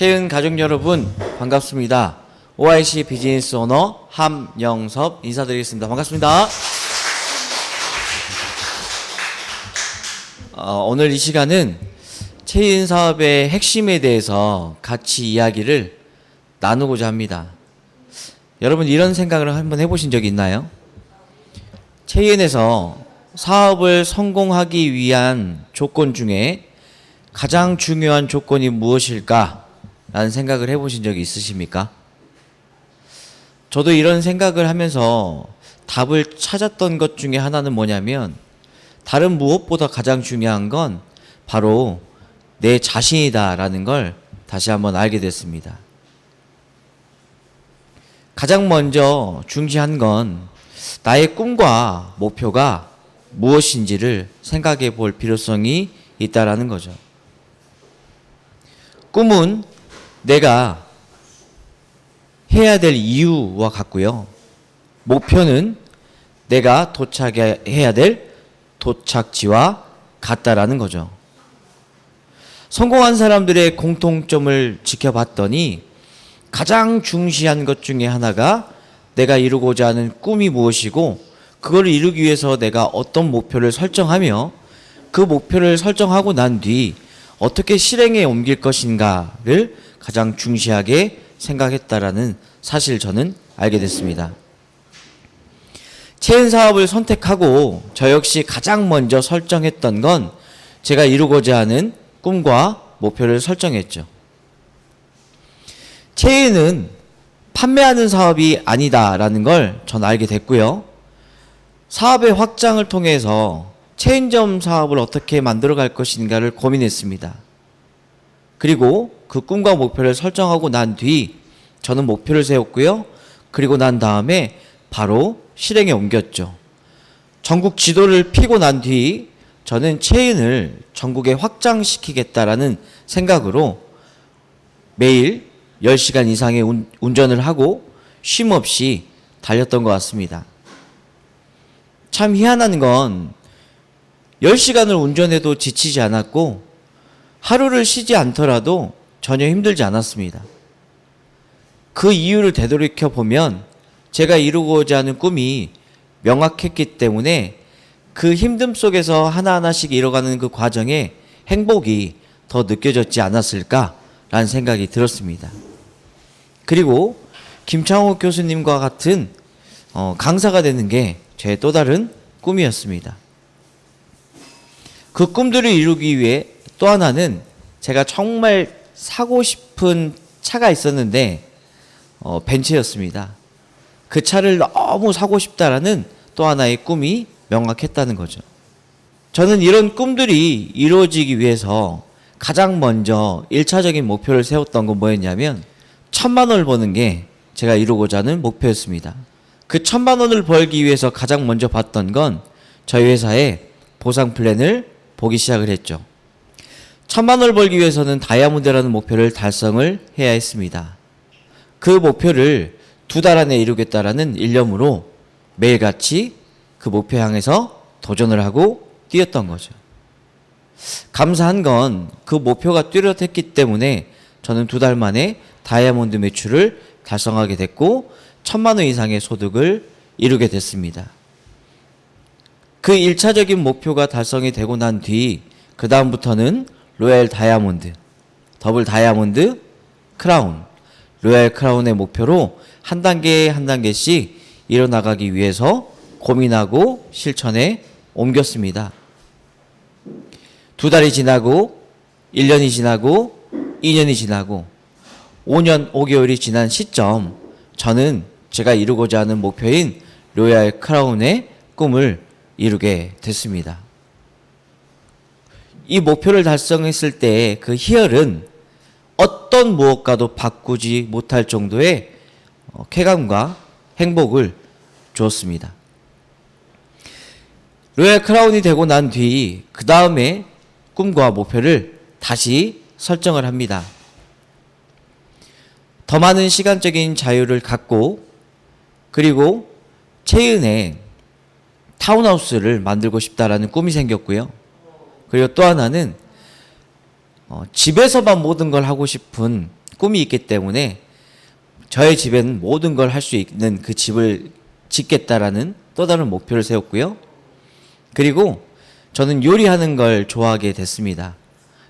채은 가족 여러분 반갑습니다. OIC 비즈니스 오너 함영섭 인사드리겠습니다. 반갑습니다. 오늘 이 시간은 채은 사업의 핵심에 대해서 같이 이야기를 나누고자 합니다. 여러분 이런 생각을 한번 해보신 적이 있나요? 채은에서 사업을 성공하기 위한 조건 중에 가장 중요한 조건이 무엇일까? 라는 생각을 해보신 적이 있으십니까? 저도 이런 생각을 하면서 답을 찾았던 것 중에 하나는 뭐냐면 다른 무엇보다 가장 중요한 건 바로 내 자신이다 라는 걸 다시 한번 알게 됐습니다. 가장 먼저 중시한 건 나의 꿈과 목표가 무엇인지를 생각해 볼 필요성이 있다라는 거죠. 꿈은 내가 해야 될 이유와 같고요. 목표는 내가 도착해야 될 도착지와 같다라는 거죠. 성공한 사람들의 공통점을 지켜봤더니 가장 중시한 것 중에 하나가 내가 이루고자 하는 꿈이 무엇이고 그걸 이루기 위해서 내가 어떤 목표를 설정하며 그 목표를 설정하고 난 뒤 어떻게 실행에 옮길 것인가를 가장 중시하게 생각했다라는 사실 저는 알게 됐습니다. 채은 사업을 선택하고 저 역시 가장 먼저 설정했던 건 제가 이루고자 하는 꿈과 목표를 설정했죠. 채은은 판매하는 사업이 아니다라는 걸 전 알게 됐고요. 사업의 확장을 통해서 체인점 사업을 어떻게 만들어 갈 것인가를 고민했습니다. 그리고 그 꿈과 목표를 설정하고 난 뒤 저는 목표를 세웠고요. 그리고 난 다음에 바로 실행에 옮겼죠. 전국 지도를 펴고 난 뒤 저는 체인을 전국에 확장시키겠다라는 생각으로 매일 10시간 이상의 운전을 하고 쉼 없이 달렸던 것 같습니다. 참 희한한 건 10시간을 운전해도 지치지 않았고 하루를 쉬지 않더라도 전혀 힘들지 않았습니다. 그 이유를 되돌이켜 보면 제가 이루고자 하는 꿈이 명확했기 때문에 그 힘듦 속에서 하나하나씩 이뤄가는 그 과정에 행복이 더 느껴졌지 않았을까라는 생각이 들었습니다. 그리고 김창호 교수님과 같은 강사가 되는 게 제 또 다른 꿈이었습니다. 그 꿈들을 이루기 위해 또 하나는 제가 정말 사고 싶은 차가 있었는데 벤츠였습니다. 그 차를 너무 사고 싶다라는 또 하나의 꿈이 명확했다는 거죠. 저는 이런 꿈들이 이루어지기 위해서 가장 먼저 1차적인 목표를 세웠던 건 뭐였냐면 1,000만 원을 버는 게 제가 이루고자 하는 목표였습니다. 그 1,000만 원을 벌기 위해서 가장 먼저 봤던 건 저희 회사의 보상 플랜을 보기 시작을 했죠. 1,000만 원을 벌기 위해서는 다이아몬드라는 목표를 달성을 해야 했습니다. 그 목표를 2달 안에 이루겠다라는 일념으로 매일같이 그 목표 향해서 도전을 하고 뛰었던 거죠. 감사한 건 그 목표가 뚜렷했기 때문에 저는 2달 만에 다이아몬드 매출을 달성하게 됐고 1,000만 원 이상의 소득을 이루게 됐습니다. 그 1차적인 목표가 달성이 되고 난 뒤 그 다음부터는 로얄 다이아몬드, 더블 다이아몬드, 크라운, 로얄 크라운의 목표로 한 단계 한 단계씩 이뤄나가기 위해서 고민하고 실천에 옮겼습니다. 2달이 지나고 1년이 지나고 2년이 지나고 5년 5개월이 지난 시점 저는 제가 이루고자 하는 목표인 로얄 크라운의 꿈을 이루게 됐습니다. 이 목표를 달성했을 때 그 희열은 어떤 무엇과도 바꾸지 못할 정도의 쾌감과 행복을 주었습니다. 로얄 크라운이 되고 난 뒤 그 다음에 꿈과 목표를 다시 설정을 합니다. 더 많은 시간적인 자유를 갖고 그리고 채은에 타운하우스를 만들고 싶다라는 꿈이 생겼고요. 그리고 또 하나는 집에서만 모든 걸 하고 싶은 꿈이 있기 때문에 저의 집에는 모든 걸 할 수 있는 그 집을 짓겠다라는 또 다른 목표를 세웠고요. 그리고 저는 요리하는 걸 좋아하게 됐습니다.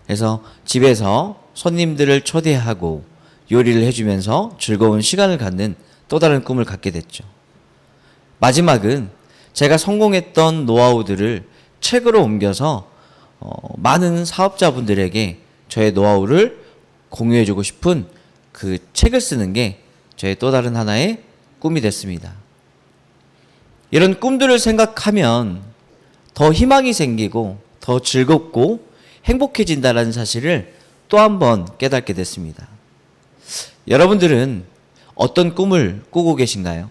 그래서 집에서 손님들을 초대하고 요리를 해주면서 즐거운 시간을 갖는 또 다른 꿈을 갖게 됐죠. 마지막은 제가 성공했던 노하우들을 책으로 옮겨서 많은 사업자분들에게 저의 노하우를 공유해주고 싶은 그 책을 쓰는 게 저의 또 다른 하나의 꿈이 됐습니다. 이런 꿈들을 생각하면 더 희망이 생기고 더 즐겁고 행복해진다는 사실을 또 한 번 깨닫게 됐습니다. 여러분들은 어떤 꿈을 꾸고 계신가요?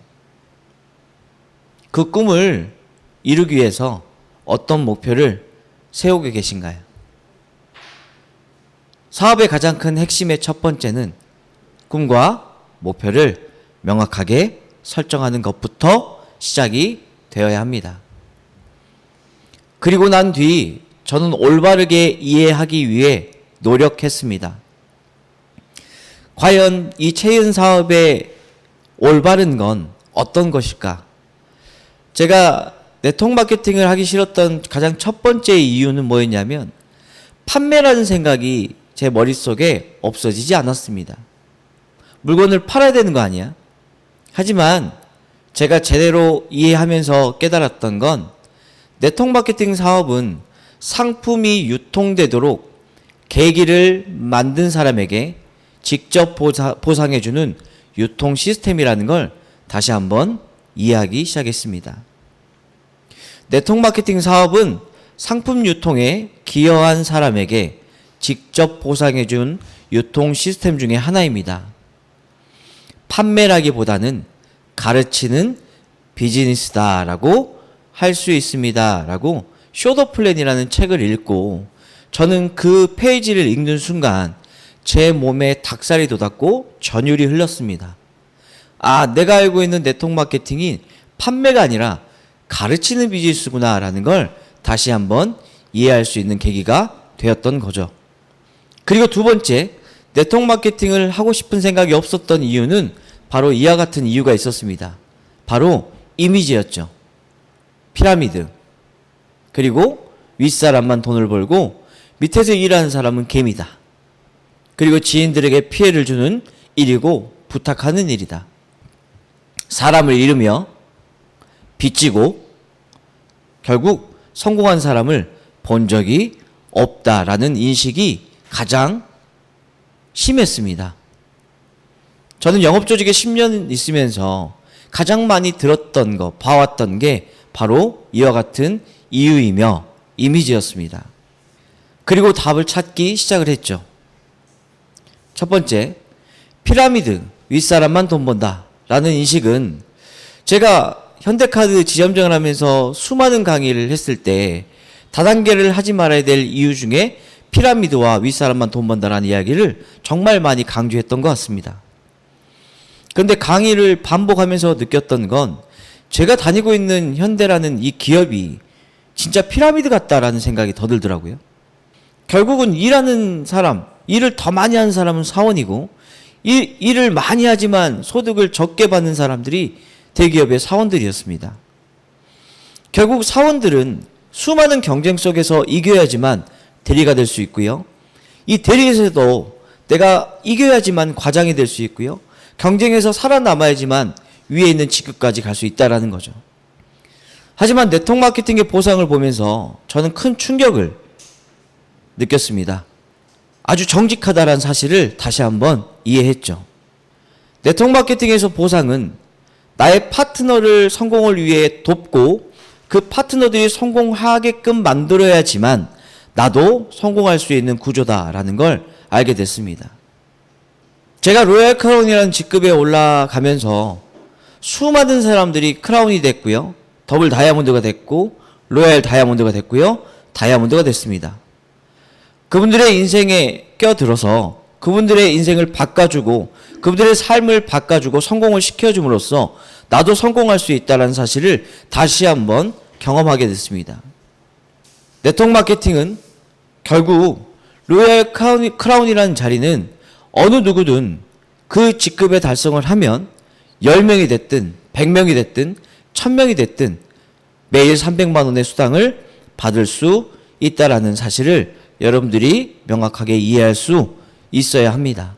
그 꿈을 이루기 위해서 어떤 목표를 세우고 계신가요? 사업의 가장 큰 핵심의 첫 번째는 꿈과 목표를 명확하게 설정하는 것부터 시작이 되어야 합니다. 그리고 난 뒤 저는 올바르게 이해하기 위해 노력했습니다. 과연 이 체인 사업의 올바른 건 어떤 것일까? 제가 네트워크 마케팅을 하기 싫었던 가장 첫 번째 이유는 뭐였냐면 판매라는 생각이 제 머릿속에 없어지지 않았습니다. 물건을 팔아야 되는 거 아니야? 하지만 제가 제대로 이해하면서 깨달았던 건 네트워크 마케팅 사업은 상품이 유통되도록 계기를 만든 사람에게 직접 보상해주는 유통 시스템이라는 걸 다시 한번 이해하기 시작했습니다. 네트워크 마케팅 사업은 상품 유통에 기여한 사람에게 직접 보상해준 유통 시스템 중에 하나입니다. 판매라기보다는 가르치는 비즈니스다라고 할 수 있습니다라고 쇼더 플랜이라는 책을 읽고 저는 그 페이지를 읽는 순간 제 몸에 닭살이 돋았고 전율이 흘렀습니다. 아, 내가 알고 있는 네트워크 마케팅이 판매가 아니라 가르치는 비즈니스구나라는 걸 다시 한번 이해할 수 있는 계기가 되었던 거죠. 그리고 두 번째, 네트워크 마케팅을 하고 싶은 생각이 없었던 이유는 바로 이와 같은 이유가 있었습니다. 바로 이미지였죠. 피라미드. 그리고 윗사람만 돈을 벌고 밑에서 일하는 사람은 개미다. 그리고 지인들에게 피해를 주는 일이고 부탁하는 일이다. 사람을 잃으며 빚지고 결국 성공한 사람을 본 적이 없다라는 인식이 가장 심했습니다. 저는 영업조직에 10년 있으면서 가장 많이 들었던 거, 봐왔던 게 바로 이와 같은 이유이며 이미지였습니다. 그리고 답을 찾기 시작을 했죠. 첫 번째, 피라미드, 윗사람만 돈 번다 라는 인식은 제가 현대카드 지점장을 하면서 수많은 강의를 했을 때 다단계를 하지 말아야 될 이유 중에 피라미드와 윗사람만 돈 번다라는 이야기를 정말 많이 강조했던 것 같습니다. 그런데 강의를 반복하면서 느꼈던 건 제가 다니고 있는 현대라는 이 기업이 진짜 피라미드 같다라는 생각이 더 들더라고요. 결국은 일하는 사람, 일을 더 많이 하는 사람은 사원이고 일을 많이 하지만 소득을 적게 받는 사람들이 대기업의 사원들이었습니다. 결국 사원들은 수많은 경쟁 속에서 이겨야지만 대리가 될 수 있고요. 이 대리에서도 내가 이겨야지만 과장이 될 수 있고요. 경쟁에서 살아남아야지만 위에 있는 직급까지 갈 수 있다는 거죠. 하지만 네트워크 마케팅의 보상을 보면서 저는 큰 충격을 느꼈습니다. 아주 정직하다라는 사실을 다시 한번 이해했죠. 네트워크 마케팅에서 보상은 나의 파트너를 성공을 위해 돕고 그 파트너들이 성공하게끔 만들어야지만 나도 성공할 수 있는 구조다라는 걸 알게 됐습니다. 제가 로얄 크라운이라는 직급에 올라가면서 수많은 사람들이 크라운이 됐고요. 더블 다이아몬드가 됐고 로얄 다이아몬드가 됐고요. 다이아몬드가 됐습니다. 그분들의 인생에 껴들어서 그분들의 인생을 바꿔주고 그분들의 삶을 바꿔주고 성공을 시켜줌으로써 나도 성공할 수 있다는 사실을 다시 한번 경험하게 됐습니다. 네트워크 마케팅은 결국 로얄 크라운이라는 자리는 어느 누구든 그 직급에 달성을 하면 10명이 됐든 100명이 됐든 1000명이 됐든 매일 300만 원의 수당을 받을 수 있다라는 사실을 여러분들이 명확하게 이해할 수 있어야 합니다.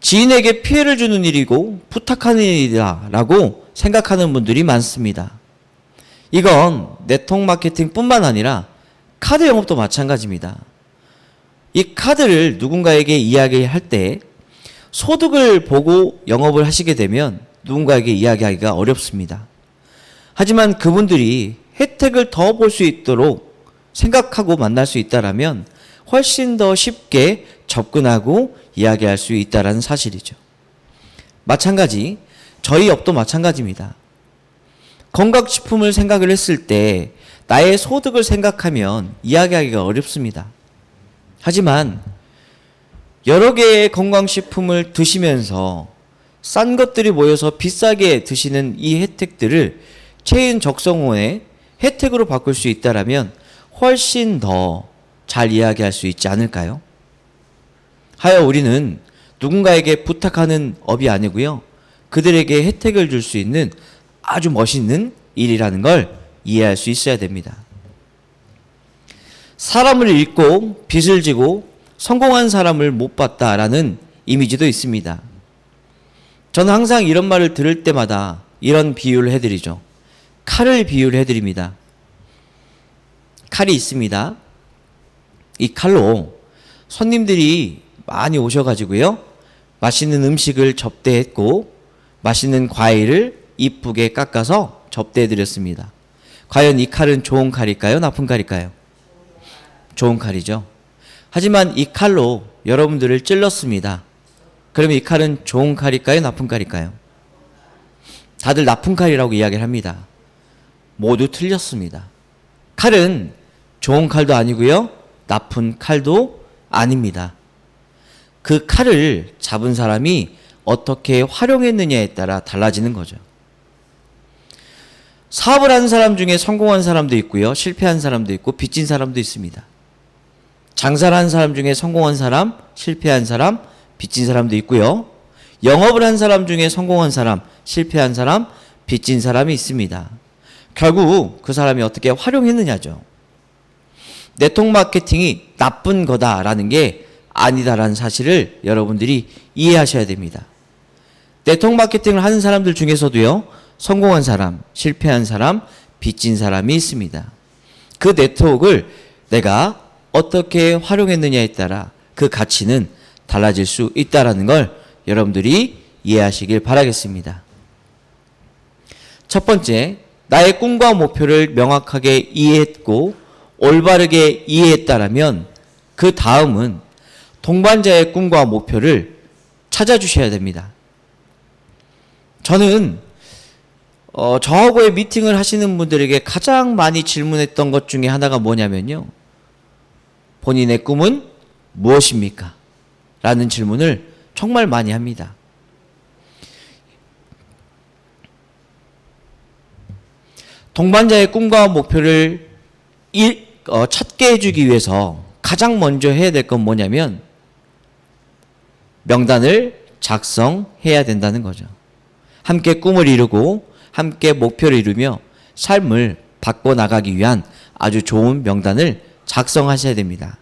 지인에게 피해를 주는 일이고 부탁하는 일이다라고 생각하는 분들이 많습니다. 이건 네트워크 마케팅뿐만 아니라 카드 영업도 마찬가지입니다. 이 카드를 누군가에게 이야기할 때 소득을 보고 영업을 하시게 되면 누군가에게 이야기하기가 어렵습니다. 하지만 그분들이 혜택을 더 볼 수 있도록 생각하고 만날 수 있다라면 훨씬 더 쉽게 접근하고 이야기할 수 있다는 사실이죠. 마찬가지, 저희 업도 마찬가지입니다. 건강식품을 생각을 했을 때 나의 소득을 생각하면 이야기하기가 어렵습니다. 하지만 여러 개의 건강식품을 드시면서 싼 것들이 모여서 비싸게 드시는 이 혜택들을 체인 적성호의 혜택으로 바꿀 수 있다면 훨씬 더 잘 이야기할 수 있지 않을까요? 하여 우리는 누군가에게 부탁하는 업이 아니고요. 그들에게 혜택을 줄 수 있는 아주 멋있는 일이라는 걸 이해할 수 있어야 됩니다. 사람을 잃고 빚을 지고 성공한 사람을 못 봤다라는 이미지도 있습니다. 저는 항상 이런 말을 들을 때마다 이런 비유를 해드리죠. 칼을 비유를 해드립니다. 칼이 있습니다. 이 칼로 손님들이 많이 오셔가지고요. 맛있는 음식을 접대했고 맛있는 과일을 이쁘게 깎아서 접대해드렸습니다. 과연 이 칼은 좋은 칼일까요? 나쁜 칼일까요? 좋은 칼이죠. 하지만 이 칼로 여러분들을 찔렀습니다. 그러면 이 칼은 좋은 칼일까요? 나쁜 칼일까요? 다들 나쁜 칼이라고 이야기를 합니다. 모두 틀렸습니다. 칼은 좋은 칼도 아니고요. 나쁜 칼도 아닙니다. 그 칼을 잡은 사람이 어떻게 활용했느냐에 따라 달라지는 거죠. 사업을 하는 사람 중에 성공한 사람도 있고요. 실패한 사람도 있고 빚진 사람도 있습니다. 장사를 하는 사람 중에 성공한 사람, 실패한 사람, 빚진 사람도 있고요. 영업을 한 사람 중에 성공한 사람, 실패한 사람, 빚진 사람이 있습니다. 결국 그 사람이 어떻게 활용했느냐죠. 네트워크 마케팅이 나쁜 거다라는 게 아니다라는 사실을 여러분들이 이해하셔야 됩니다. 네트워크 마케팅을 하는 사람들 중에서도요. 성공한 사람, 실패한 사람, 빚진 사람이 있습니다. 그 네트워크를 내가 어떻게 활용했느냐에 따라 그 가치는 달라질 수 있다는 걸 여러분들이 이해하시길 바라겠습니다. 첫 번째, 나의 꿈과 목표를 명확하게 이해했고 올바르게 이해했다라면 그 다음은 동반자의 꿈과 목표를 찾아주셔야 됩니다. 저는 저하고의 미팅을 하시는 분들에게 가장 많이 질문했던 것 중에 하나가 뭐냐면요. 본인의 꿈은 무엇입니까? 라는 질문을 정말 많이 합니다. 동반자의 꿈과 목표를 찾게 해주기 위해서 가장 먼저 해야 될 건 뭐냐면 명단을 작성해야 된다는 거죠. 함께 꿈을 이루고 함께 목표를 이루며 삶을 바꿔나가기 위한 아주 좋은 명단을 작성하셔야 됩니다.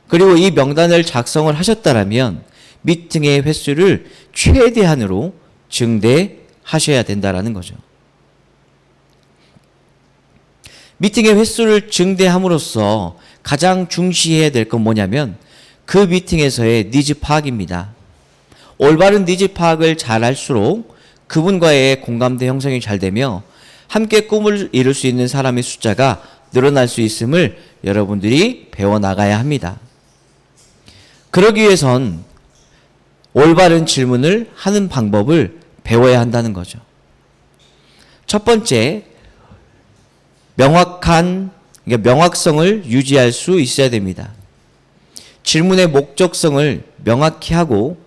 그리고 이 명단을 작성을 하셨다면 미팅의 횟수를 최대한으로 증대하셔야 된다는 거죠. 미팅의 횟수를 증대함으로써 가장 중시해야 될 건 뭐냐면 그 미팅에서의 니즈 파악입니다. 올바른 니즈 파악을 잘 할수록 그분과의 공감대 형성이 잘 되며 함께 꿈을 이룰 수 있는 사람의 숫자가 늘어날 수 있음을 여러분들이 배워나가야 합니다. 그러기 위해선 올바른 질문을 하는 방법을 배워야 한다는 거죠. 첫 번째, 명확성을 유지할 수 있어야 됩니다. 질문의 목적성을 명확히 하고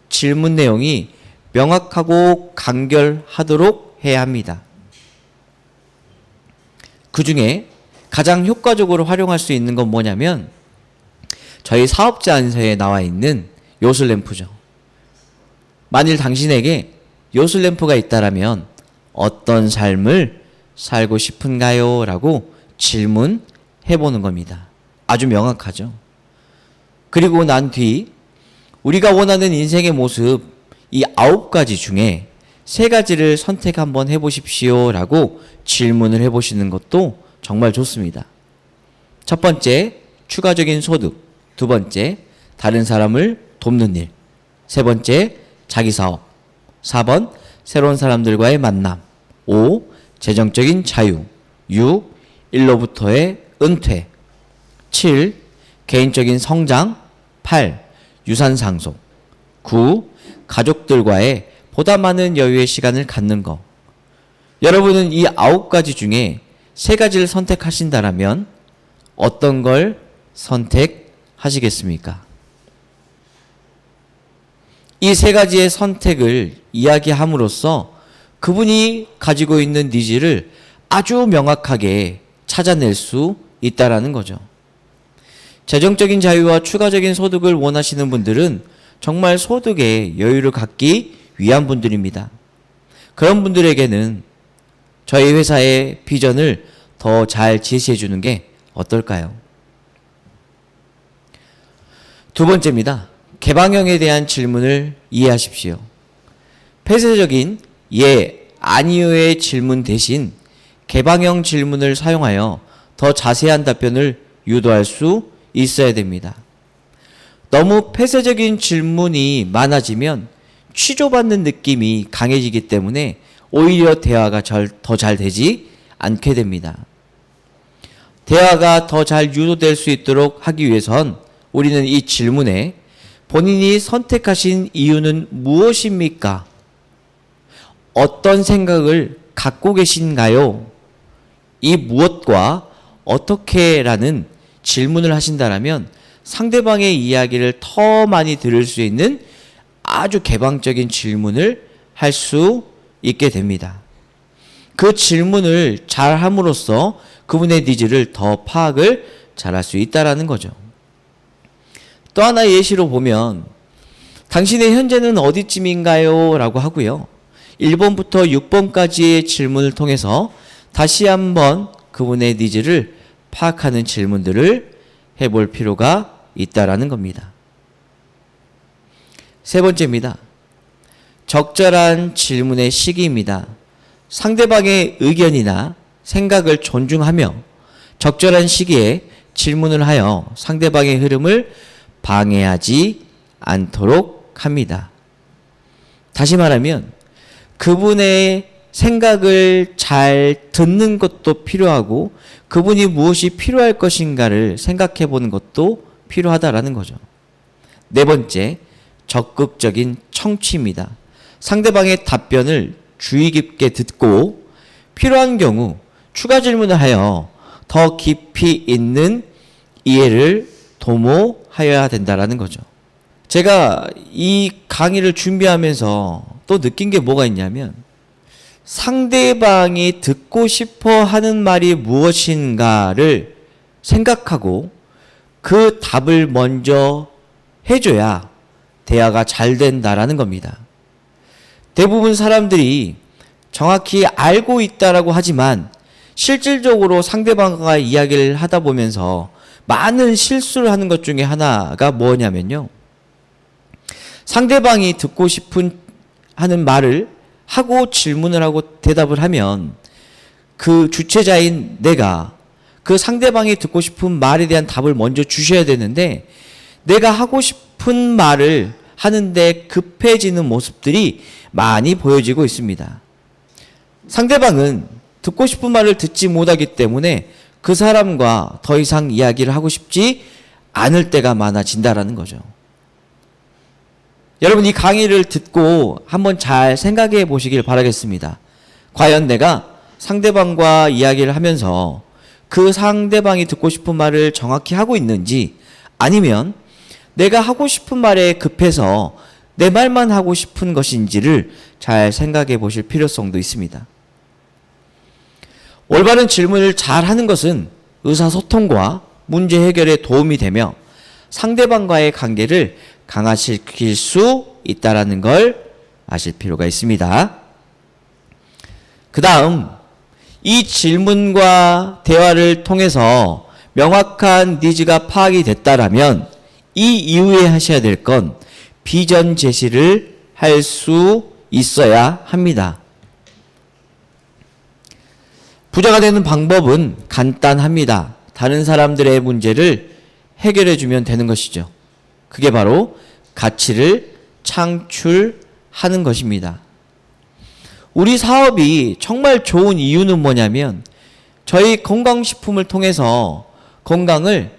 질문 내용이 명확하고 간결하도록 해야 합니다. 그 중에 가장 효과적으로 활용할 수 있는 건 뭐냐면 저희 사업자 안서에 나와 있는 요술램프죠. 만일 당신에게 요술램프가 있다라면 어떤 삶을 살고 싶은가요? 라고 질문해 보는 겁니다. 아주 명확하죠. 그리고 난 뒤 우리가 원하는 인생의 모습 이 9가지 중에 3가지를 선택 한번 해보십시오 라고 질문을 해보시는 것도 정말 좋습니다. 첫 번째, 추가적인 소득. 두 번째, 다른 사람을 돕는 일. 세 번째, 자기 사업. 4번, 새로운 사람들과의 만남. 5, 재정적인 자유. 6, 일로부터의 은퇴. 7, 개인적인 성장. 8, 유산 상속. 9, 가족들과의 보다 많은 여유의 시간을 갖는 것. 여러분은 이 9가지 중에 3가지를 선택하신다면 어떤 걸 선택하시겠습니까? 이 3가지의 선택을 이야기함으로써 그분이 가지고 있는 니즈를 아주 명확하게 찾아낼 수 있다라는 거죠. 재정적인 자유와 추가적인 소득을 원하시는 분들은 정말 소득에 여유를 갖기 위한 분들입니다. 그런 분들에게는 저희 회사의 비전을 더 잘 제시해 주는 게 어떨까요? 두 번째입니다. 개방형에 대한 질문을 이해하십시오. 폐쇄적인 예, 아니요의 질문 대신 개방형 질문을 사용하여 더 자세한 답변을 유도할 수 있어야 됩니다. 너무 폐쇄적인 질문이 많아지면 취조받는 느낌이 강해지기 때문에 오히려 대화가 더 잘 되지 않게 됩니다. 대화가 더 잘 유도될 수 있도록 하기 위해선 우리는 이 질문에 본인이 선택하신 이유는 무엇입니까? 어떤 생각을 갖고 계신가요? 이 무엇과 어떻게라는 질문을 하신다면 상대방의 이야기를 더 많이 들을 수 있는 아주 개방적인 질문을 할 수 있게 됩니다. 그 질문을 잘 함으로써 그분의 니즈를 더 파악을 잘할 수 있다라는 거죠. 또 하나의 예시로 보면 당신의 현재는 어디쯤인가요? 라고 하고요. 1번부터 6번까지의 질문을 통해서 다시 한번 그분의 니즈를 파악하는 질문들을 해볼 필요가 있다라는 겁니다. 세 번째입니다. 적절한 질문의 시기입니다. 상대방의 의견이나 생각을 존중하며 적절한 시기에 질문을 하여 상대방의 흐름을 방해하지 않도록 합니다. 다시 말하면 그분의 생각을 잘 듣는 것도 필요하고 그분이 무엇이 필요할 것인가를 생각해 보는 것도 필요하다라는 거죠. 네 번째, 적극적인 청취입니다. 상대방의 답변을 주의 깊게 듣고 필요한 경우 추가 질문을 하여 더 깊이 있는 이해를 도모하여야 된다라는 거죠. 제가 이 강의를 준비하면서 또 느낀 게 뭐가 있냐면 상대방이 듣고 싶어 하는 말이 무엇인가를 생각하고 그 답을 먼저 해줘야 대화가 잘 된다라는 겁니다. 대부분 사람들이 정확히 알고 있다라고 하지만 실질적으로 상대방과 이야기를 하다 보면서 많은 실수를 하는 것 중에 하나가 뭐냐면요. 상대방이 듣고 싶은 하는 말을 하고 질문을 하고 대답을 하면 그 주체자인 내가 그 상대방이 듣고 싶은 말에 대한 답을 먼저 주셔야 되는데 내가 하고 싶은 말을 하는데 급해지는 모습들이 많이 보여지고 있습니다. 상대방은 듣고 싶은 말을 듣지 못하기 때문에 그 사람과 더 이상 이야기를 하고 싶지 않을 때가 많아진다라는 거죠. 여러분 이 강의를 듣고 한번 잘 생각해 보시길 바라겠습니다. 과연 내가 상대방과 이야기를 하면서 그 상대방이 듣고 싶은 말을 정확히 하고 있는지 아니면 내가 하고 싶은 말에 급해서 내 말만 하고 싶은 것인지를 잘 생각해 보실 필요성도 있습니다. 올바른 질문을 잘 하는 것은 의사소통과 문제 해결에 도움이 되며 상대방과의 관계를 강화시킬 수 있다는 걸 아실 필요가 있습니다. 그 다음 이 질문과 대화를 통해서 명확한 니즈가 파악이 됐다라면 이 이후에 하셔야 될 건 비전 제시를 할 수 있어야 합니다. 부자가 되는 방법은 간단합니다. 다른 사람들의 문제를 해결해 주면 되는 것이죠. 그게 바로 가치를 창출하는 것입니다. 우리 사업이 정말 좋은 이유는 뭐냐면 저희 건강식품을 통해서 건강을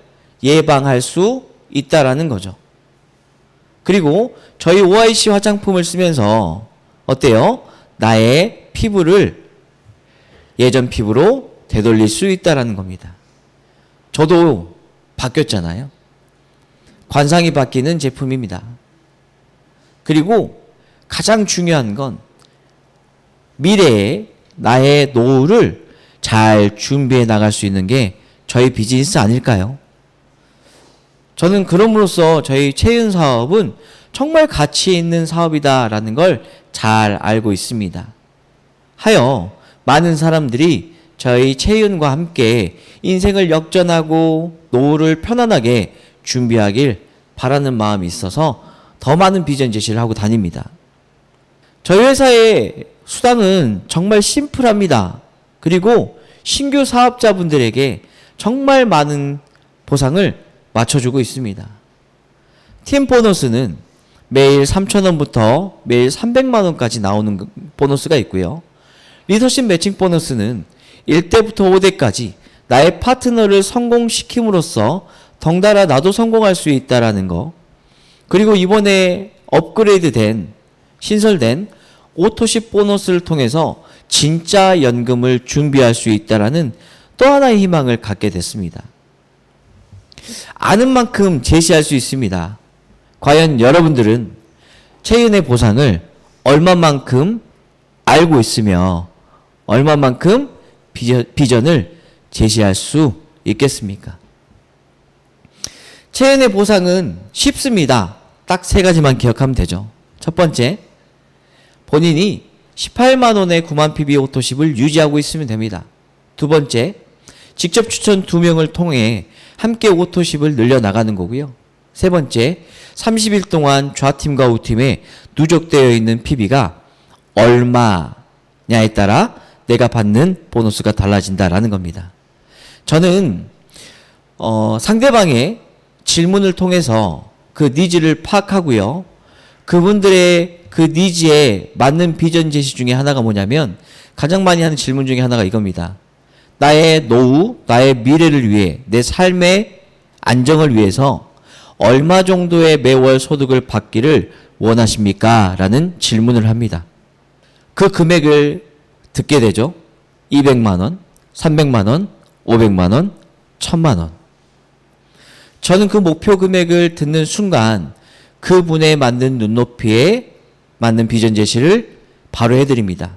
예방할 수 있다라는 거죠. 그리고 저희 OIC 화장품을 쓰면서 어때요? 나의 피부를 예전 피부로 되돌릴 수 있다라는 겁니다. 저도 바뀌었잖아요. 관상이 바뀌는 제품입니다. 그리고 가장 중요한 건 미래에 나의 노후를 잘 준비해 나갈 수 있는 게 저희 비즈니스 아닐까요? 저는 그럼으로써 저희 채윤 사업은 정말 가치 있는 사업이다라는 걸 잘 알고 있습니다. 하여 많은 사람들이 저희 채윤과 함께 인생을 역전하고 노후를 편안하게 준비하길 바라는 마음이 있어서 더 많은 비전 제시를 하고 다닙니다. 저희 회사의 수당은 정말 심플합니다. 그리고 신규 사업자분들에게 정말 많은 보상을 맞춰주고 있습니다. 팀 보너스는 매일 3,000원부터 매일 300만 원까지 나오는 보너스가 있고요. 리더십 매칭 보너스는 1대부터 5대까지 나의 파트너를 성공시킴으로써 덩달아 나도 성공할 수 있다라는 거. 그리고 이번에 업그레이드된 신설된 오토십 보너스를 통해서 진짜 연금을 준비할 수 있다라는 또 하나의 희망을 갖게 됐습니다. 아는 만큼 제시할 수 있습니다. 과연 여러분들은 채윤의 보상을 얼마만큼 알고 있으며 얼마만큼 비전을 제시할 수 있겠습니까? 채윤의 보상은 쉽습니다. 딱 3가지만 기억하면 되죠. 첫 번째, 본인이 18만 원의 9만 PB 오토십을 유지하고 있으면 됩니다. 두 번째, 직접 추천 2명을 통해 함께 오토십을 늘려나가는 거고요. 세 번째, 30일 동안 좌팀과 우팀에 누적되어 있는 PB가 얼마냐에 따라 내가 받는 보너스가 달라진다라는 겁니다. 저는 상대방의 질문을 통해서 그 니즈를 파악하고요. 그분들의 그 니즈에 맞는 비전 제시 중에 하나가 뭐냐면 가장 많이 하는 질문 중에 하나가 이겁니다. 나의 노후, 나의 미래를 위해 내 삶의 안정을 위해서 얼마 정도의 매월 소득을 받기를 원하십니까? 라는 질문을 합니다. 그 금액을 듣게 되죠. 200만 원, 300만 원, 500만 원, 1000만 원. 저는 그 목표 금액을 듣는 순간 그분에 맞는 눈높이에 맞는 비전 제시를 바로 해드립니다.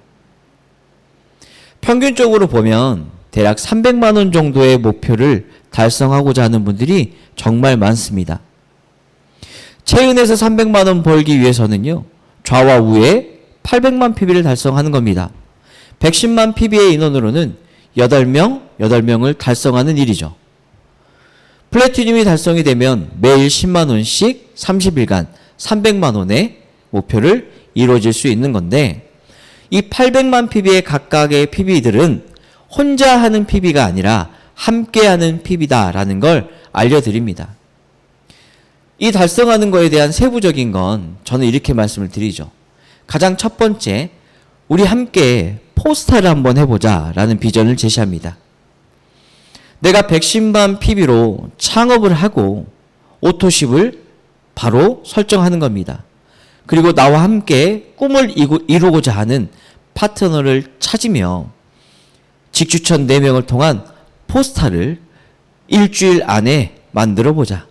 평균적으로 보면 대략 300만 원 정도의 목표를 달성하고자 하는 분들이 정말 많습니다. 채은에서 300만 원 벌기 위해서는요. 좌와 우에 800만 PB를 달성하는 겁니다. 110만 PB의 인원으로는 8명을 달성하는 일이죠. 플래티늄이 달성이 되면 매일 10만 원씩 30일간 300만 원의 목표를 이루어질 수 있는 건데 이 800만 PB의 각각의 PB들은 혼자 하는 PB가 아니라 함께 하는 PB다라는 걸 알려드립니다. 이 달성하는 거에 대한 세부적인 건 저는 이렇게 말씀을 드리죠. 가장 첫 번째, 우리 함께 포스타를 한번 해보자 라는 비전을 제시합니다. 내가 110만 PB로 창업을 하고 오토십을 바로 설정하는 겁니다. 그리고 나와 함께 꿈을 이루고자 하는 파트너를 찾으며 직추천 4명을 통한 포스타를 일주일 안에 만들어 보자.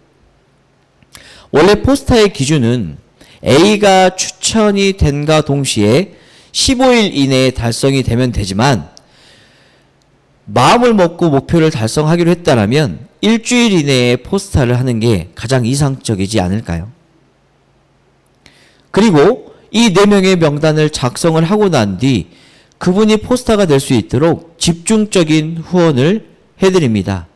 원래 포스타의 기준은 A가 추천이 된과 동시에 15일 이내에 달성이 되면 되지만 마음을 먹고 목표를 달성하기로 했다라면 일주일 이내에 포스타를 하는 게 가장 이상적이지 않을까요? 그리고 이 4명의 명단을 작성을 하고 난 뒤 그분이 포스타가 될 수 있도록 집중적인 후원을 해드립니다.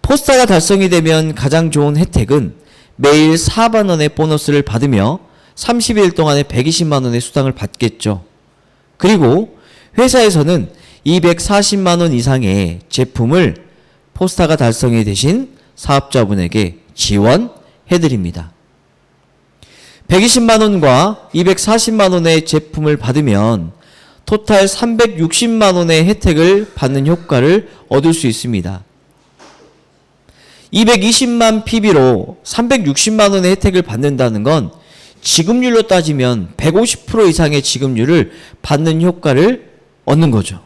포스타가 달성이 되면 가장 좋은 혜택은 매일 4만 원의 보너스를 받으며 30일 동안에 120만 원의 수당을 받겠죠. 그리고 회사에서는 240만 원 이상의 제품을 포스타가 달성이 되신 사업자분에게 지원해드립니다. 120만 원과 240만 원의 제품을 받으면 토탈 360만 원의 혜택을 받는 효과를 얻을 수 있습니다. 220만 PB로 360만 원의 혜택을 받는다는 건 지급률로 따지면 150% 이상의 지급률을 받는 효과를 얻는 거죠.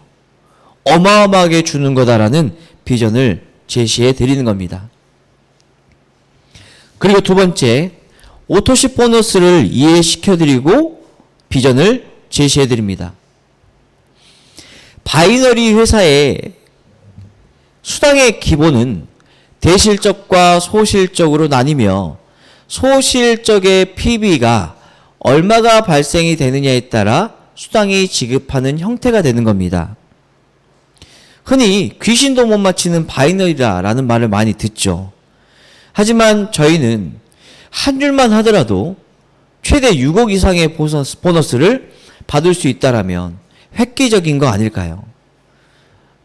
어마어마하게 주는 거다라는 비전을 제시해 드리는 겁니다. 그리고 두 번째, 오토십 보너스를 이해시켜 드리고 비전을 제시해 드립니다. 바이너리 회사의 수당의 기본은 대실적과 소실적으로 나뉘며 소실적의 PB가 얼마가 발생이 되느냐에 따라 수당이 지급하는 형태가 되는 겁니다. 흔히 귀신도 못 맞히는 바이너리라는 말을 많이 듣죠. 하지만 저희는 한 줄만 하더라도 최대 6억 이상의 보너스를 받을 수 있다라면 획기적인 거 아닐까요?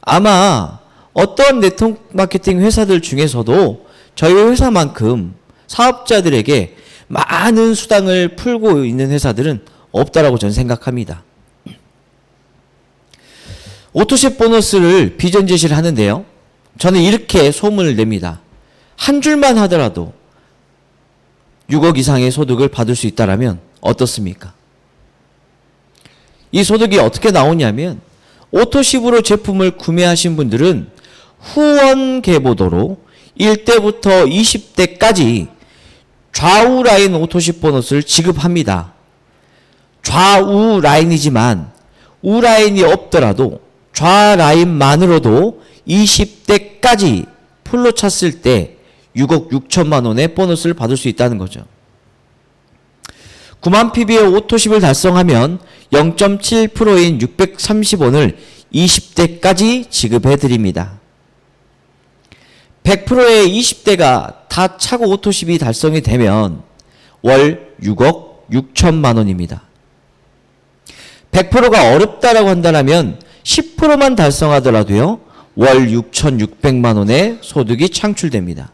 아마 어떤 네트워크 마케팅 회사들 중에서도 저희 회사만큼 사업자들에게 많은 수당을 풀고 있는 회사들은 없다라고 저는 생각합니다. 오토십 보너스를 비전 제시를 하는데요. 저는 이렇게 소문을 냅니다. 한 줄만 하더라도 6억 이상의 소득을 받을 수 있다라면 어떻습니까? 이 소득이 어떻게 나오냐면 오토십으로 제품을 구매하신 분들은 후원 계보도로 1대부터 20대까지 좌우 라인 오토십 보너스를 지급합니다. 좌우 라인이지만 우 라인이 없더라도 좌 라인만으로도 20대까지 풀로 찼을 때 6억 6천만 원의 보너스를 받을 수 있다는 거죠. 9만 PB의 오토십을 달성하면 0.7%인 630원을 20대까지 지급해 드립니다. 100%의 20대가 다 차고 오토십이 달성이 되면 월 6억 6천만 원입니다. 100%가 어렵다라고 한다면 10%만 달성하더라도요, 월 6,600만 원의 소득이 창출됩니다.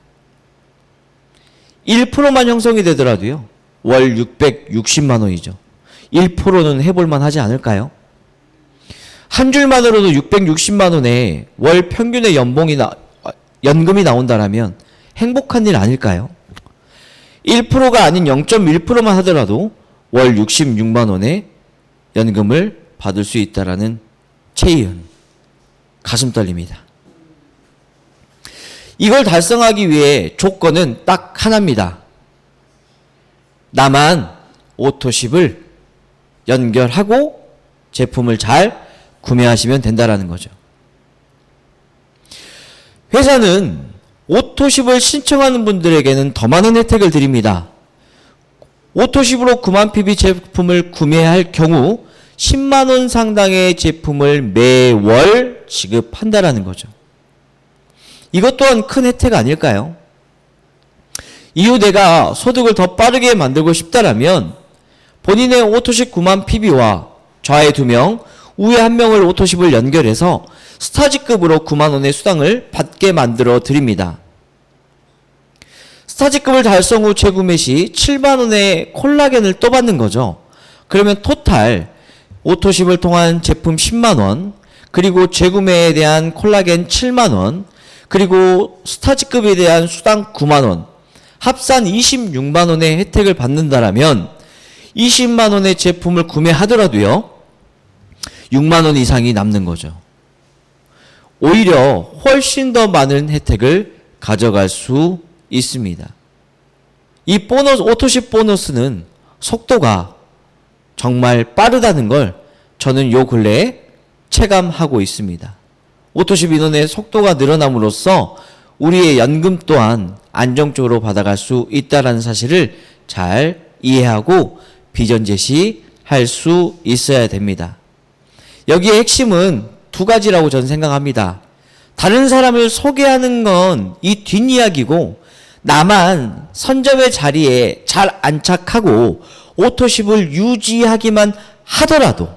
1%만 형성이 되더라도요, 월 660만 원이죠. 1%는 해볼만 하지 않을까요? 한 줄만으로도 660만 원의 월 평균의 연금이 나온다라면 행복한 일 아닐까요? 1%가 아닌 0.1%만 하더라도 월 66만 원의 연금을 받을 수 있다라는 체이은 가슴 떨립니다. 이걸 달성하기 위해 조건은 딱 하나입니다. 나만 오토십을 연결하고 제품을 잘 구매하시면 된다라는 거죠. 회사는 오토십을 신청하는 분들에게는 더 많은 혜택을 드립니다. 오토십으로 9만 PB 제품을 구매할 경우 10만 원 상당의 제품을 매월 지급한다라는 거죠. 이것 또한 큰 혜택 아닐까요? 이후 내가 소득을 더 빠르게 만들고 싶다라면 본인의 오토십 9만 PB와 좌에 2명, 우에 1명을 오토십을 연결해서 스타즈급으로 9만 원의 수당을 받게 만들어 드립니다. 스타즈급을 달성 후 재구매 시 7만 원의 콜라겐을 또 받는 거죠. 그러면 토탈 오토십을 통한 제품 10만 원, 그리고 재구매에 대한 콜라겐 7만 원, 그리고 스타즈급에 대한 수당 9만 원, 합산 26만 원의 혜택을 받는다라면 20만 원의 제품을 구매하더라도요, 6만 원 이상이 남는 거죠. 오히려 훨씬 더 많은 혜택을 가져갈 수 있습니다. 이 오토십 보너스는 속도가 정말 빠르다는 걸 저는 요 근래에 체감하고 있습니다. 오토십 인원의 속도가 늘어남으로써 우리의 연금 또한 안정적으로 받아갈 수 있다는 사실을 잘 이해하고 비전 제시할 수 있어야 됩니다. 여기에 핵심은 두 가지라고 저는 생각합니다. 다른 사람을 소개하는 건 이 뒷이야기고, 나만 선점의 자리에 잘 안착하고 오토십을 유지하기만 하더라도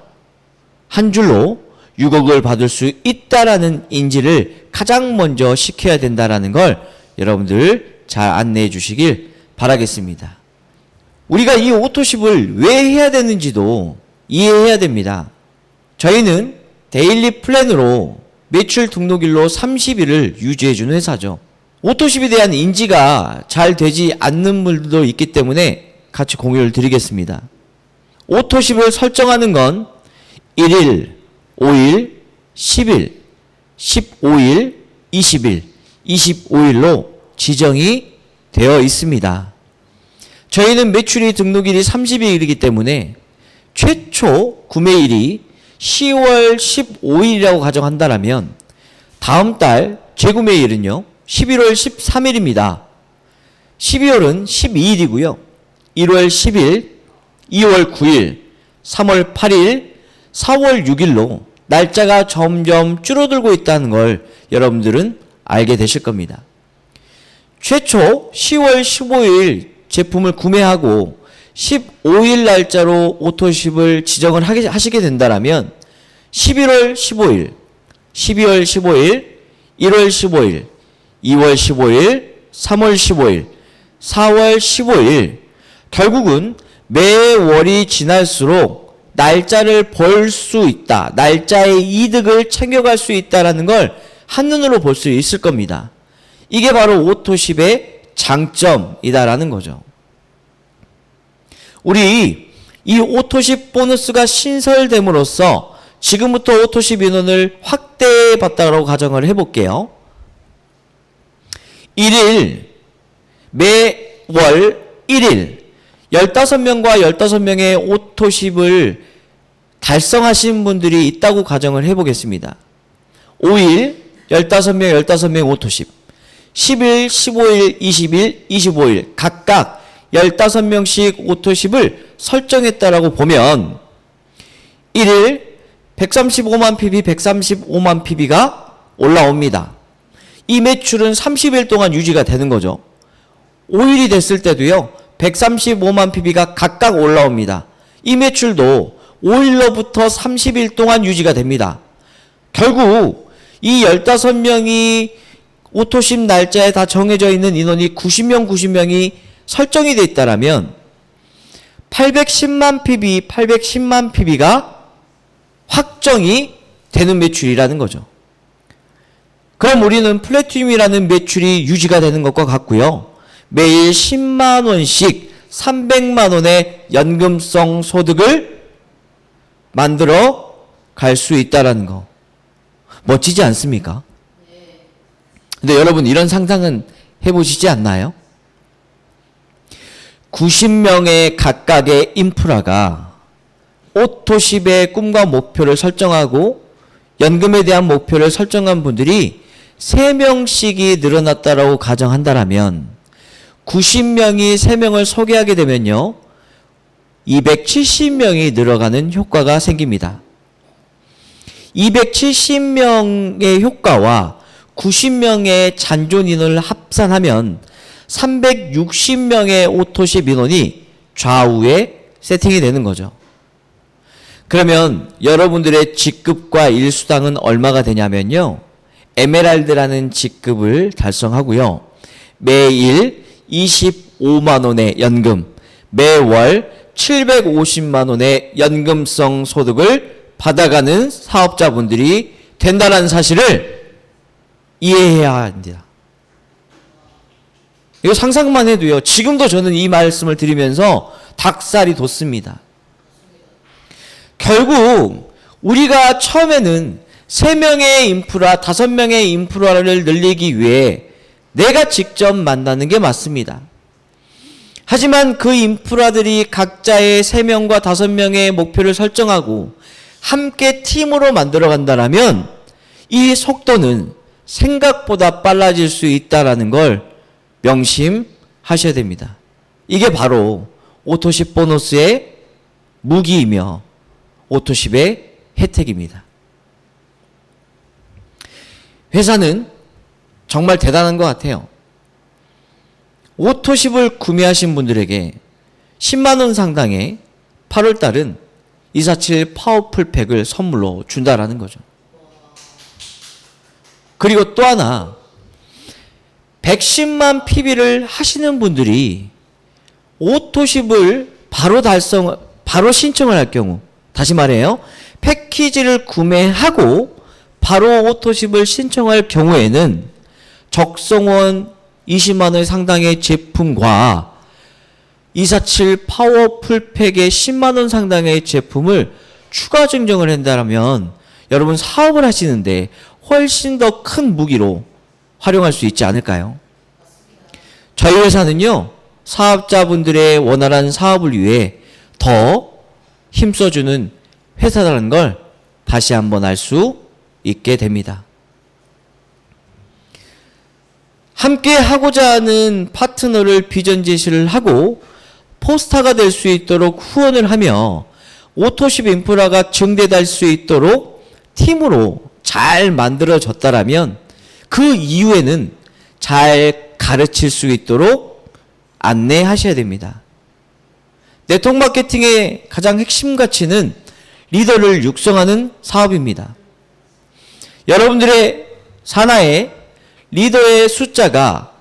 한 줄로 6억을 받을 수 있다라는 인지를 가장 먼저 시켜야 된다라는 걸 여러분들 잘 안내해 주시길 바라겠습니다. 우리가 이 오토십을 왜 해야 되는지도 이해해야 됩니다. 저희는 데일리 플랜으로 매출 등록일로 30일을 유지해주는 회사죠. 오토십에 대한 인지가 잘 되지 않는 분들도 있기 때문에 같이 공유를 드리겠습니다. 오토십을 설정하는 건 1일, 5일, 10일, 15일, 20일, 25일로 지정이 되어 있습니다. 저희는 매출이 등록일이 30일이기 때문에 최초 구매일이 10월 15일이라고 가정한다면 다음 달 재구매일은요 11월 13일입니다. 12월은 12일이고요. 1월 10일, 2월 9일, 3월 8일, 4월 6일로 날짜가 점점 줄어들고 있다는 걸 여러분들은 알게 되실 겁니다. 최초 10월 15일 제품을 구매하고 15일 날짜로 오토십을 지정을 하시게 된다면 11월 15일, 12월 15일, 1월 15일, 2월 15일, 3월 15일, 4월 15일, 결국은 매월이 지날수록 날짜를 벌 수 있다, 날짜의 이득을 챙겨갈 수 있다는 걸 한눈으로 볼 수 있을 겁니다. 이게 바로 오토십의 장점이다라는 거죠. 우리 이 오토십 보너스가 신설됨으로써 지금부터 오토십 인원을 확대해 봤다고 가정을 해볼게요. 1일, 매월 1일, 15명과 15명의 오토십을 달성하신 분들이 있다고 가정을 해보겠습니다. 5일, 15명, 15명 오토십, 10일, 15일, 20일, 25일 각각 15명씩 오토십을 설정했다라고 보면 1일 135만 PB, 135만 PB가 올라옵니다. 이 매출은 30일 동안 유지가 되는 거죠. 5일이 됐을 때도요. 135만 PB가 각각 올라옵니다. 이 매출도 5일로부터 30일 동안 유지가 됩니다. 결국 이 15명이 오토십 날짜에 다 정해져 있는 인원이 90명이 설정이 되어 있다면 810만 PB, 810만 PB가 확정이 되는 매출이라는 거죠. 그럼 우리는 플래티늄이라는 매출이 유지가 되는 것과 같고요. 매일 10만 원씩 300만 원의 연금성 소득을 만들어 갈 수 있다라는 거. 멋지지 않습니까? 근데 여러분 이런 상상은 해보시지 않나요? 90명의 각각의 인프라가 오토십의 꿈과 목표를 설정하고 연금에 대한 목표를 설정한 분들이 3명씩이 늘어났다라고 가정한다면 90명이 3명을 소개하게 되면요 270명이 늘어가는 효과가 생깁니다. 270명의 효과와 90명의 잔존 인원을 합산하면 360명의 오토십 인원이 좌우에 세팅이 되는 거죠. 그러면 여러분들의 직급과 일수당은 얼마가 되냐면요. 에메랄드라는 직급을 달성하고요. 매일 25만 원의 연금, 매월 750만 원의 연금성 소득을 받아가는 사업자분들이 된다는 사실을 이해해야 합니다. 이거 상상만 해도요. 지금도 저는 이 말씀을 드리면서 닭살이 돋습니다. 결국 우리가 처음에는 3명의 인프라, 5명의 인프라를 늘리기 위해 내가 직접 만나는 게 맞습니다. 하지만 그 인프라들이 각자의 3명과 5명의 목표를 설정하고 함께 팀으로 만들어 간다면 이 속도는 생각보다 빨라질 수 있다라는 걸 명심하셔야 됩니다. 이게 바로 오토십 보너스의 무기이며 오토십의 혜택입니다. 회사는 정말 대단한 것 같아요. 오토십을 구매하신 분들에게 10만 원 상당의 8월 달은 247 파워풀 팩을 선물로 준다라는 거죠. 그리고 또 하나 110만 PB를 하시는 분들이 오토십을 바로 신청을 할 경우, 다시 말해요. 패키지를 구매하고 바로 오토십을 신청할 경우에는 적성원 20만 원 상당의 제품과 247 파워풀 팩의 10만 원 상당의 제품을 추가 증정을 한다면 여러분 사업을 하시는데 훨씬 더 큰 무기로 활용할 수 있지 않을까요? 저희 회사는요, 사업자분들의 원활한 사업을 위해 더 힘써주는 회사라는 걸 다시 한번 알 수 있게 됩니다. 함께 하고자 하는 파트너를 비전 제시를 하고 포스타가 될 수 있도록 후원을 하며 오토십 인프라가 증대될 수 있도록 팀으로 잘 만들어졌다라면 그 이후에는 잘 가르칠 수 있도록 안내하셔야 됩니다. 네트워크 마케팅의 가장 핵심 가치는 리더를 육성하는 사업입니다. 여러분들의 산하에 리더의 숫자가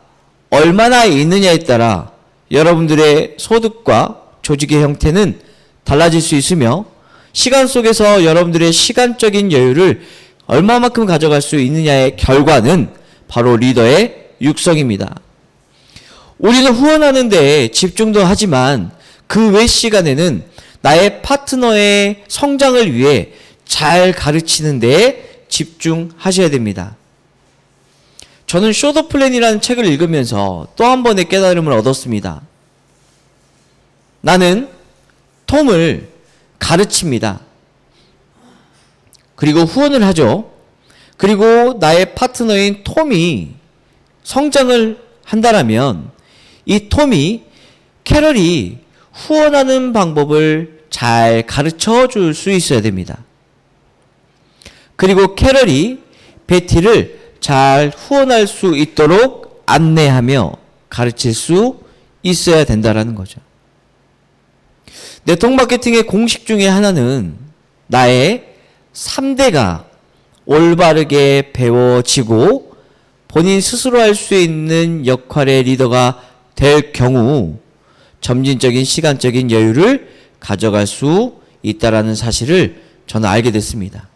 얼마나 있느냐에 따라 여러분들의 소득과 조직의 형태는 달라질 수 있으며 시간 속에서 여러분들의 시간적인 여유를 얼마만큼 가져갈 수 있느냐의 결과는 바로 리더의 육성입니다. 우리는 후원하는 데 집중도 하지만 그 외 시간에는 나의 파트너의 성장을 위해 잘 가르치는 데 집중하셔야 됩니다. 저는 숏더 플랜이라는 책을 읽으면서 또 한 번의 깨달음을 얻었습니다. 나는 톰을 가르칩니다. 그리고 후원을 하죠. 그리고 나의 파트너인 톰이 성장을 한다라면 이 톰이 캐럴이 후원하는 방법을 잘 가르쳐 줄 수 있어야 됩니다. 그리고 캐럴이 베티를 잘 후원할 수 있도록 안내하며 가르칠 수 있어야 된다라는 거죠. 네트워크 마케팅의 공식 중에 하나는 나의 3대가 올바르게 배워지고 본인 스스로 할 수 있는 역할의 리더가 될 경우 점진적인 시간적인 여유를 가져갈 수 있다라는 사실을 저는 알게 됐습니다.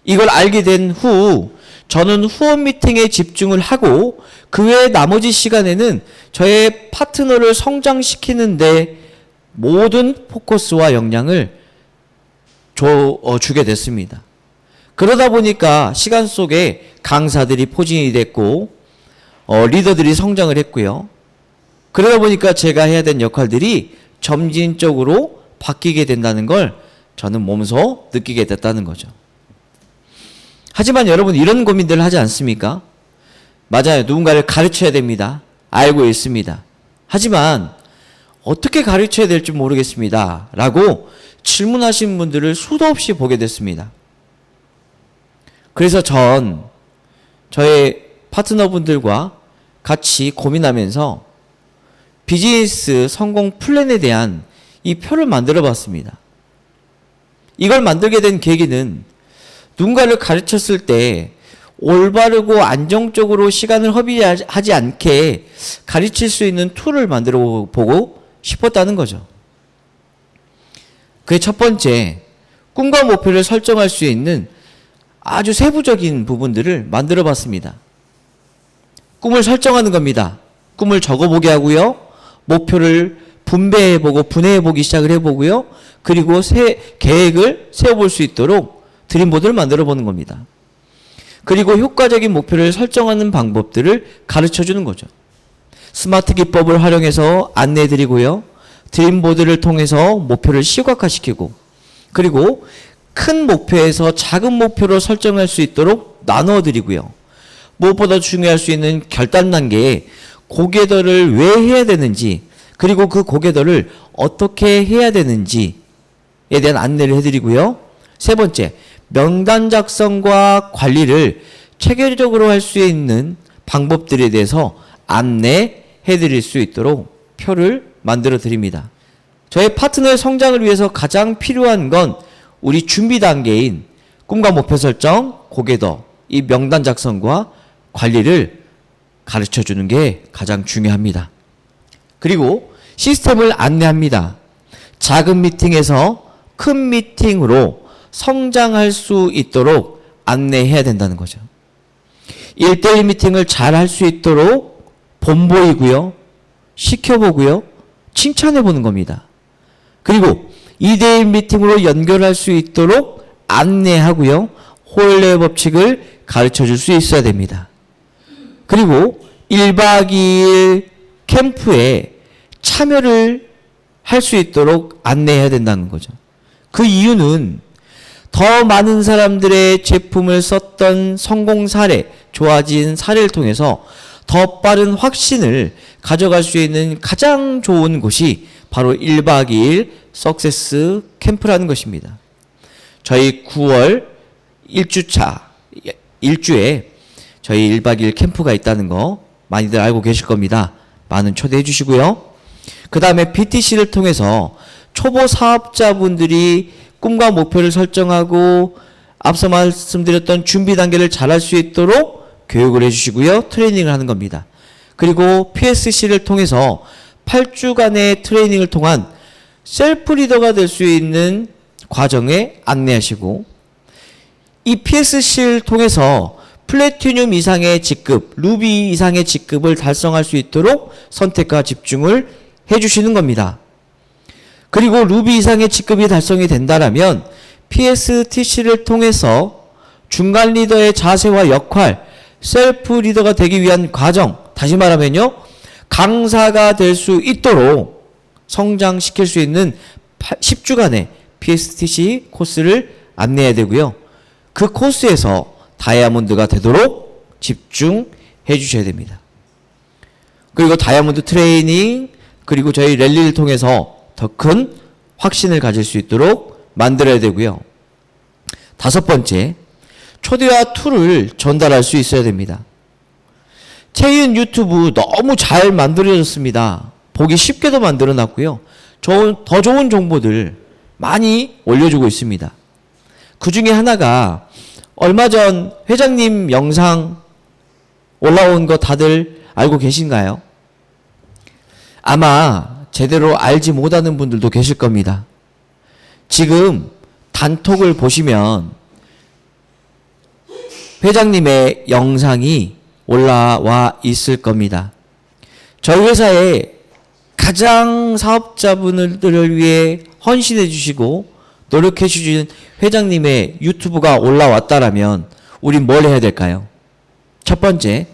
이걸 알게 된 후 저는 후원 미팅에 집중을 하고 그 외 나머지 시간에는 저의 파트너를 성장시키는데 모든 포커스와 역량을 주게 됐습니다. 그러다 보니까 시간 속에 강사들이 포진이 됐고 리더들이 성장을 했고요. 그러다 보니까 제가 해야 된 역할들이 점진적으로 바뀌게 된다는 걸 저는 몸소 느끼게 됐다는 거죠. 하지만 여러분 이런 고민들 하지 않습니까? 맞아요. 누군가를 가르쳐야 됩니다. 알고 있습니다. 하지만 어떻게 가르쳐야 될지 모르겠습니다. 라고 질문하신 분들을 수도 없이 보게 됐습니다. 그래서 저의 파트너분들과 같이 고민하면서 비즈니스 성공 플랜에 대한 이 표를 만들어 봤습니다. 이걸 만들게 된 계기는 누군가를 가르쳤을 때 올바르고 안정적으로 시간을 허비하지 않게 가르칠 수 있는 툴을 만들어 보고 싶었다는 거죠. 그의 첫 번째, 꿈과 목표를 설정할 수 있는 아주 세부적인 부분들을 만들어 봤습니다. 꿈을 설정하는 겁니다. 꿈을 적어보게 하고요. 목표를 분배해보고 분해해보기 시작을 해보고요. 그리고 계획을 세워볼 수 있도록 드림보드를 만들어 보는 겁니다. 그리고 효과적인 목표를 설정하는 방법들을 가르쳐주는 거죠. 스마트 기법을 활용해서 안내해드리고요. 드림보드를 통해서 목표를 시각화시키고 그리고 큰 목표에서 작은 목표로 설정할 수 있도록 나누어 드리고요. 무엇보다 중요할 수 있는 결단 단계에 고개더를 왜 해야 되는지, 그리고 그 고개더를 어떻게 해야 되는지에 대한 안내를 해드리고요. 세 번째, 명단 작성과 관리를 체계적으로 할 수 있는 방법들에 대해서 안내해 드릴 수 있도록 표를 만들어 드립니다. 저희 파트너의 성장을 위해서 가장 필요한 건 우리 준비 단계인 꿈과 목표 설정, 고개더, 이 명단 작성과 관리를 가르쳐 주는 게 가장 중요합니다. 그리고 시스템을 안내합니다. 작은 미팅에서 큰 미팅으로 성장할 수 있도록 안내해야 된다는 거죠. 1대1 미팅을 잘 할 수 있도록 본보이고요, 시켜보고요, 칭찬해보는 겁니다. 그리고 2대1 미팅으로 연결할 수 있도록 안내하고요, 호일레의 법칙을 가르쳐 줄 수 있어야 됩니다. 그리고 1박 2일 캠프에 참여를 할 수 있도록 안내해야 된다는 거죠. 그 이유는 더 많은 사람들의 제품을 썼던 성공 사례, 좋아진 사례를 통해서 더 빠른 확신을 가져갈 수 있는 가장 좋은 곳이 바로 1박 2일 석세스 캠프라는 것입니다. 저희 9월 1주차, 1주에 저희 1박 2일 캠프가 있다는 거 많이들 알고 계실 겁니다. 많은 초대해 주시고요. 그 다음에 BTC를 통해서 초보 사업자분들이 꿈과 목표를 설정하고 앞서 말씀드렸던 준비 단계를 잘할 수 있도록 교육을 해주시고요. 트레이닝을 하는 겁니다. 그리고 PSC를 통해서 8주간의 트레이닝을 통한 셀프 리더가 될 수 있는 과정에 안내하시고, 이 PSC를 통해서 플래티늄 이상의 직급, 루비 이상의 직급을 달성할 수 있도록 선택과 집중을 해주시는 겁니다. 그리고 루비 이상의 직급이 달성이 된다라면 PSTC를 통해서 중간 리더의 자세와 역할, 셀프 리더가 되기 위한 과정, 다시 말하면요, 강사가 될 수 있도록 성장시킬 수 있는 10주간의 PSTC 코스를 안내해야 되고요. 그 코스에서 다이아몬드가 되도록 집중해 주셔야 됩니다. 그리고 다이아몬드 트레이닝, 그리고 저희 랠리를 통해서 더 큰 확신을 가질 수 있도록 만들어야 되고요. 5번째, 초대와 툴을 전달할 수 있어야 됩니다. 채윤 유튜브 너무 잘 만들어졌습니다. 보기 쉽게도 만들어놨고요. 더 좋은 정보들 많이 올려주고 있습니다. 그 중에 하나가 얼마 전 회장님 영상 올라온 거 다들 알고 계신가요? 아마 제대로 알지 못하는 분들도 계실 겁니다. 지금 단톡을 보시면 회장님의 영상이 올라와 있을 겁니다. 저희 회사에 가장 사업자분들을 위해 헌신해 주시고 노력해 주시는 회장님의 유튜브가 올라왔다라면 우린 뭘 해야 될까요? 첫 번째,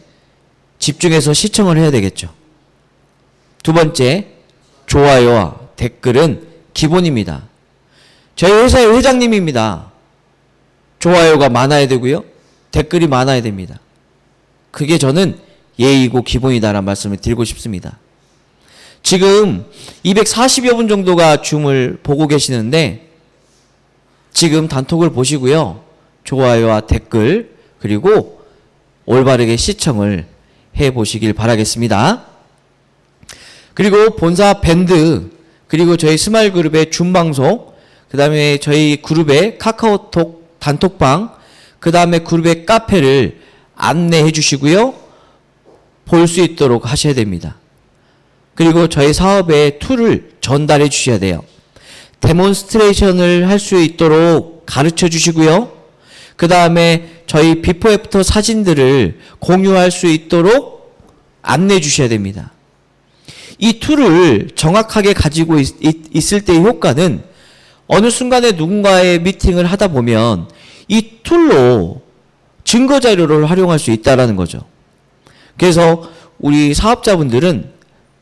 집중해서 시청을 해야 되겠죠. 두 번째, 좋아요와 댓글은 기본입니다. 저희 회사의 회장님입니다. 좋아요가 많아야 되고요, 댓글이 많아야 됩니다. 그게 저는 예의고 기본이다라는 말씀을 드리고 싶습니다. 지금 240여 분 정도가 줌을 보고 계시는데 지금 단톡을 보시고요, 좋아요와 댓글 그리고 올바르게 시청을 해보시길 바라겠습니다. 그리고 본사 밴드, 그리고 저희 스마일그룹의 줌방송, 그 다음에 저희 그룹의 카카오톡 단톡방, 그 다음에 그룹의 카페를 안내해 주시고요, 볼 수 있도록 하셔야 됩니다. 그리고 저희 사업의 툴을 전달해 주셔야 돼요. 데몬스트레이션을 할 수 있도록 가르쳐 주시고요, 그 다음에 저희 비포 애프터 사진들을 공유할 수 있도록 안내해 주셔야 됩니다. 이 툴을 정확하게 가지고 있을 때의 효과는 어느 순간에 누군가의 미팅을 하다 보면 이 툴로 증거 자료를 활용할 수 있다는 거죠. 그래서 우리 사업자분들은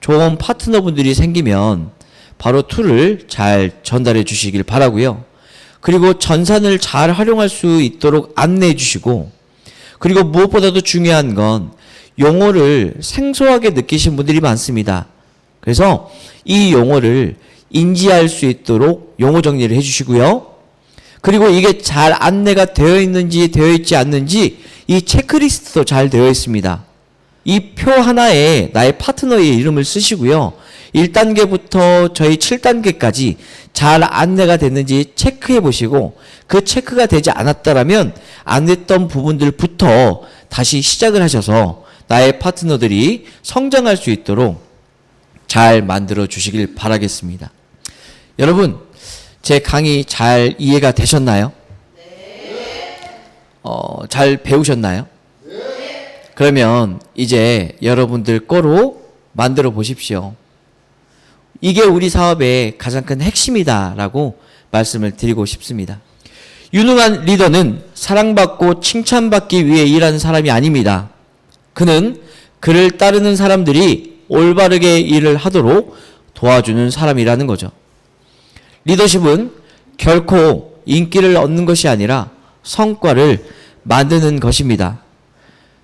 좋은 파트너분들이 생기면 바로 툴을 잘 전달해 주시길 바라고요. 그리고 전산을 잘 활용할 수 있도록 안내해 주시고, 그리고 무엇보다도 중요한 건 용어를 생소하게 느끼신 분들이 많습니다. 그래서 이 용어를 인지할 수 있도록 용어 정리를 해주시고요. 그리고 이게 잘 안내가 되어 있는지 되어 있지 않는지 이 체크리스트도 잘 되어 있습니다. 이 표 하나에 나의 파트너의 이름을 쓰시고요. 1단계부터 저희 7단계까지 잘 안내가 됐는지 체크해 보시고, 그 체크가 되지 않았다라면 안 됐던 부분들부터 다시 시작을 하셔서 나의 파트너들이 성장할 수 있도록 잘 만들어 주시길 바라겠습니다. 여러분, 제 강의 잘 이해가 되셨나요? 잘 배우셨나요? 그러면 이제 여러분들 거로 만들어 보십시오. 이게 우리 사업의 가장 큰 핵심이다라고 말씀을 드리고 싶습니다. 유능한 리더는 사랑받고 칭찬받기 위해 일하는 사람이 아닙니다. 그는 그를 따르는 사람들이 올바르게 일을 하도록 도와주는 사람이라는 거죠. 리더십은 결코 인기를 얻는 것이 아니라 성과를 만드는 것입니다.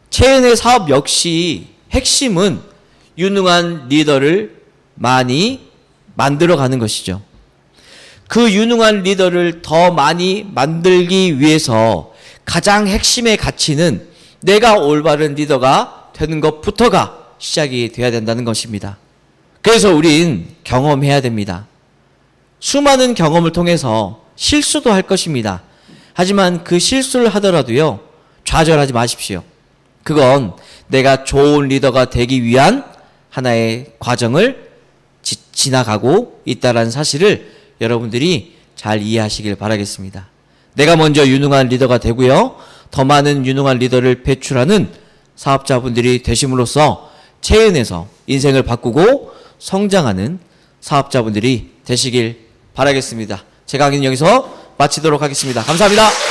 최은의 사업 역시 핵심은 유능한 리더를 많이 만들어가는 것이죠. 그 유능한 리더를 더 많이 만들기 위해서 가장 핵심의 가치는 내가 올바른 리더가 되는 것부터가 시작이 돼야 된다는 것입니다. 그래서 우린 경험해야 됩니다. 수많은 경험을 통해서 실수도 할 것입니다. 하지만 그 실수를 하더라도요, 좌절하지 마십시오. 그건 내가 좋은 리더가 되기 위한 하나의 과정을 지나가고 있다는 사실을 여러분들이 잘 이해하시길 바라겠습니다. 내가 먼저 유능한 리더가 되고요, 더 많은 유능한 리더를 배출하는 사업자분들이 되심으로써 체인에서 인생을 바꾸고 성장하는 사업자분들이 되시길 바라겠습니다. 제 강의는 여기서 마치도록 하겠습니다. 감사합니다.